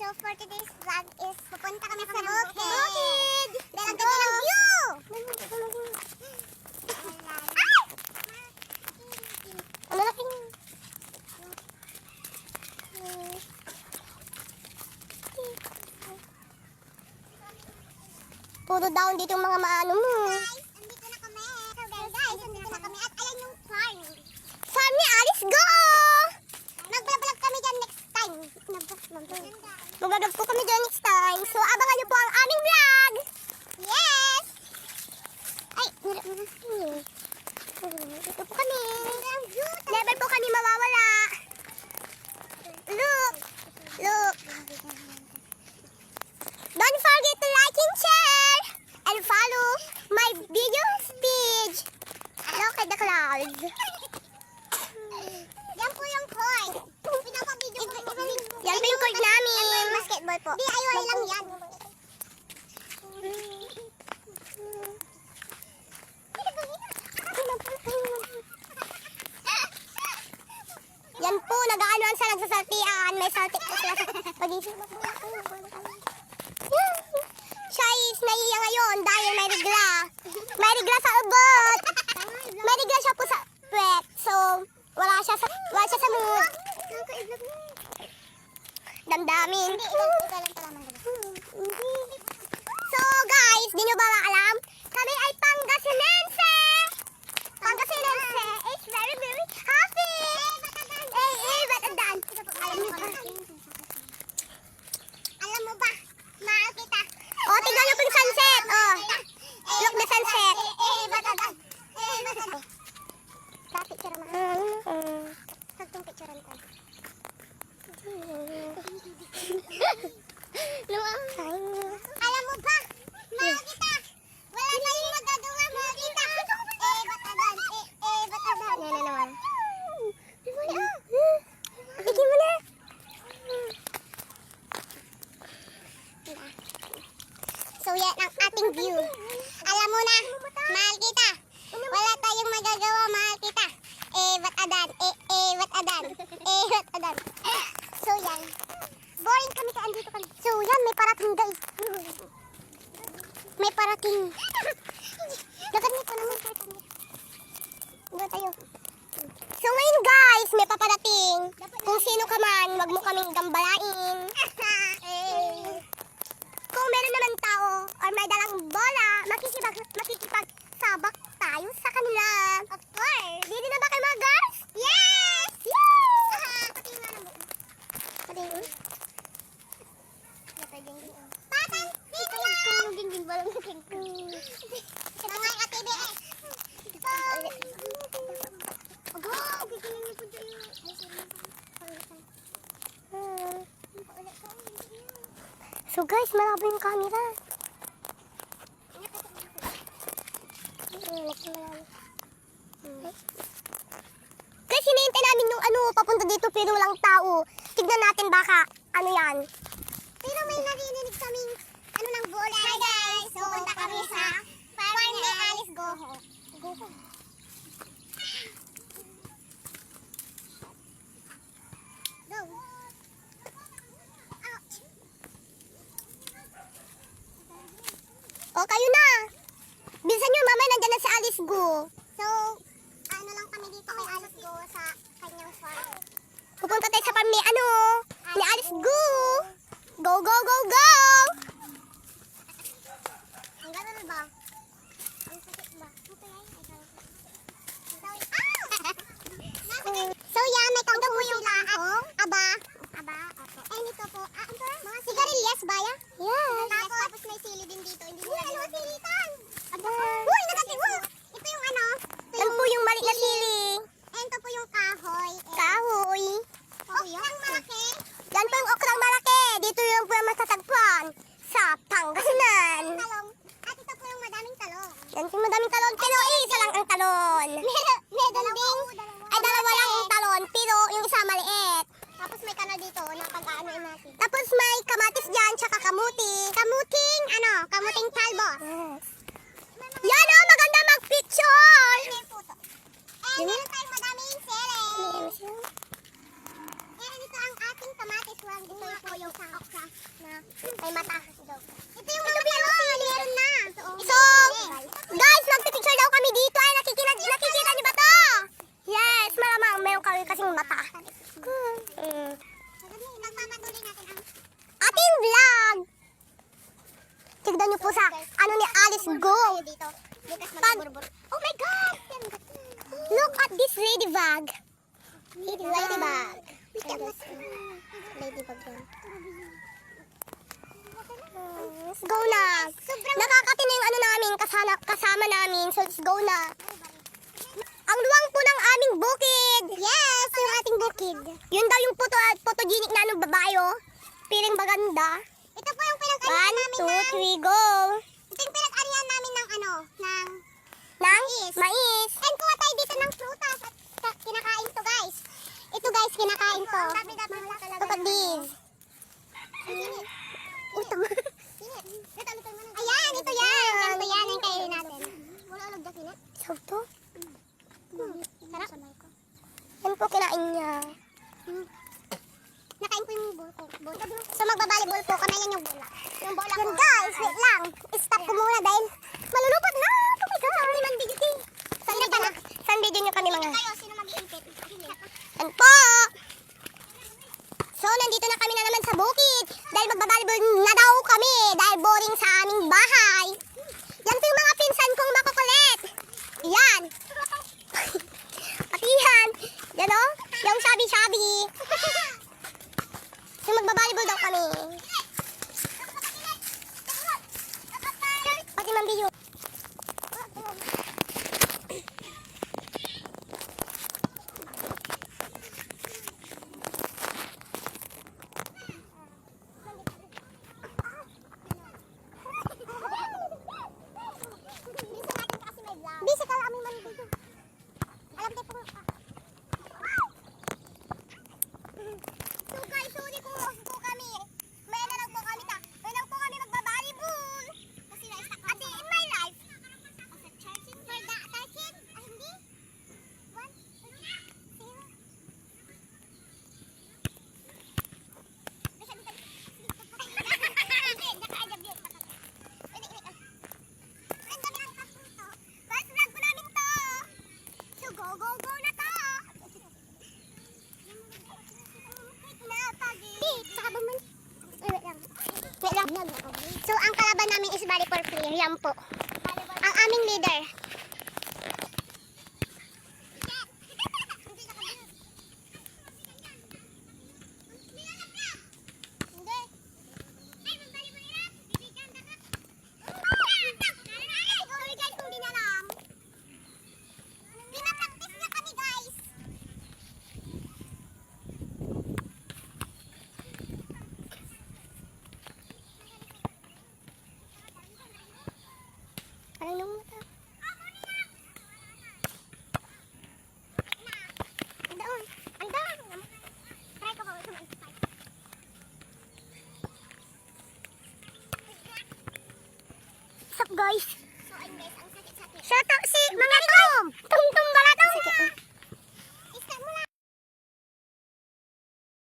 So for today's vlog is pupunta kami sa bukid. Dahil ang ganda ng view. Ay! Ang malaking... Puro down dito yung mga maano mo. Guys, andito na kami. Guys, andito na kami. At ayan yung farm. Farm ni Alice, go! Magbablog kami dyan next time. Magbablog po kami dyan next time. So, abangan nyo po ang aming vlog. Yes! Ay, dito po kami. Never po kami mawawala. Look! Look! Don't forget to like and share and follow my videos page. Look at the clouds. Yan po yung court. Pinapabidyo ko. Yan po yung court namin. Yan po yung basketball po. DIY lang yan. Yan po, nag-aanuan sa nagsasaltian. May saltik po sila sa pagising. Siya is naiiya ngayon dahil may rigla. May rigla sa ubot. May rigla siya po sa puwet. So, wala siya sa mood. Damdamin. So, guys, di nyo ba alam? Kami ay Pangasinense. Pangasinense is very, very happy. Batandan. Alam mo ba? Mahal kita. Oh, tingnan nyo po yung sunset. Oh, look the sunset. Batandan. Picture mo. Tagtong picturean ko. Alam mo ba? Mahal kita. Wala tayong magagawa. Mahal kita. Batandan. Batandan. Yan na naman. Bigyan mo na. So yan ang ating view. Alam mo na, mahal kita. Wala tayong magagawa, mahal kita. Ba't adan? Ba't adan? So yan. Boring kami sa andito kami. So yan, may parating guys. May parating. Dagat nito naman. Doon tayo. So ngayon guys, may paparating. Kung sino ka man, wag mo kaming gambalain. Kung meron naman tao or may dalang bola, makikipagsabak tayo sa kanila. Of course. Ready na ba kayo mga girls? Yes! Yay! Patingin nga ng buo. Patingin. Patang! Dito lang! Tulong dingding ba lang natin? Mga ATBS. Go! Gigilin niyo po dyan. So guys, malabo yung camera. Guys, hinihintay namin yung papunta dito pero walang tao. Tignan natin baka ano yan. Pero may narinig kaming ng bola. Hi guys! So, punta kami sa farm ni Alice Goho. Goho. Go! Ouch! O, kayo na! Bilisan nyo, mamaya nandyan na si Alice Go. So, ano lang kami dito kay Alice Go sa kanyang farm. Pupunta tayo sa farm ni ni Alice Go. Go, go, go, go! Ang gano'n ba? Ang sakit ba? So yan, may kanggo po yung aba. Eh, nito po. Mga sigarilyas ba ya? Yes. Tapos may sili din dito. Hindi mo na silitan. Uy, nagatiwo. Ito yung Yan po yung maliit na sili. Ito po yung kahoy. Kahoy. Okrang malaki. Yan po yung okrang malaki. Dito yung po yung matatagpuan sa Pangasinan. At ito po yung madaming talong. Yan po yung madaming talon. Pero isa lang ang talon. May dalawa. Ay, dalawa lang ang talon. Pero yung isa maliit. Tapos may kanal dito na pag-aanoin natin. Tapos may kamatis dyan, tsaka kamuti. Kamuting talbos. Yan o, maganda mag-picture! Meron tayong madaming sere. Meron dito ang ating kamatis. Ito po yung sa okra. Nagpapatuloy natin ang ating vlog. Tignan niyo po sa ano ni Alice Go. dito. Bukas magburbur. Oh my God! Look at this ladybug. Ladybug. Ladybug yan. Let's go na. Nakakatino yung ano namin, kasama namin. So let's go na. Ang luwang po ng aming bukid. Yes, yung ating bukid. Yun daw yung photogenic na anong babae, oh. Piling maganda. Ito po yung pinag-arihan 1, namin 2, ng... 3, go. Ito yung pinag-arihan namin ng ano, ng... Nang Mais. mais. And kuha tayo dito ng prutas at kinakain to guys. Ito guys, kinakain to. Look at this. Utang. Ayan, ito yan. Ito yan ang kainin natin. Wala lagda kinit. Sarap to. Sarap. Yan po kinain niya. Nakain ko yung bulko. So magbabalibol po kami, yan yung bola. Yung bola ko. Yan guys, wait lang. Stop ko muna dahil malulupot na. Oh my God. Saan video nyo kami mga? Kayo, sino mag-iimpit? Yan po. So, nandito na kami na naman sa bukid. Dahil magbabalibol na daw kami. Dahil boring sa aming bahay. Yan po yung mga pinsan kong makukulit. Yan. Pati yan. Yan o. Yung sabi-sabi. So, magbabalibol daw kami. Pati mang video. Busy ka lang man dito. Alam tayo po. So guys, sorry kung lost po kami. May na lang po kami may lang po kami magbabalibol. Kasi na-stuck ako. Ate, in my life. Charging for the attaching? Hindi? 1, 2, 3. Go, go, go na to! Saka ba man? Wait lang. So, ang kalaban namin is bali for free. Yan po. Ang aming leader. Parang nung mata. Ang doon. Try ko ba ito mag-spike? What's up guys? So, ayun guys, ang sakit-sakit. Shut up si mga tum. Tum-tum bala tum.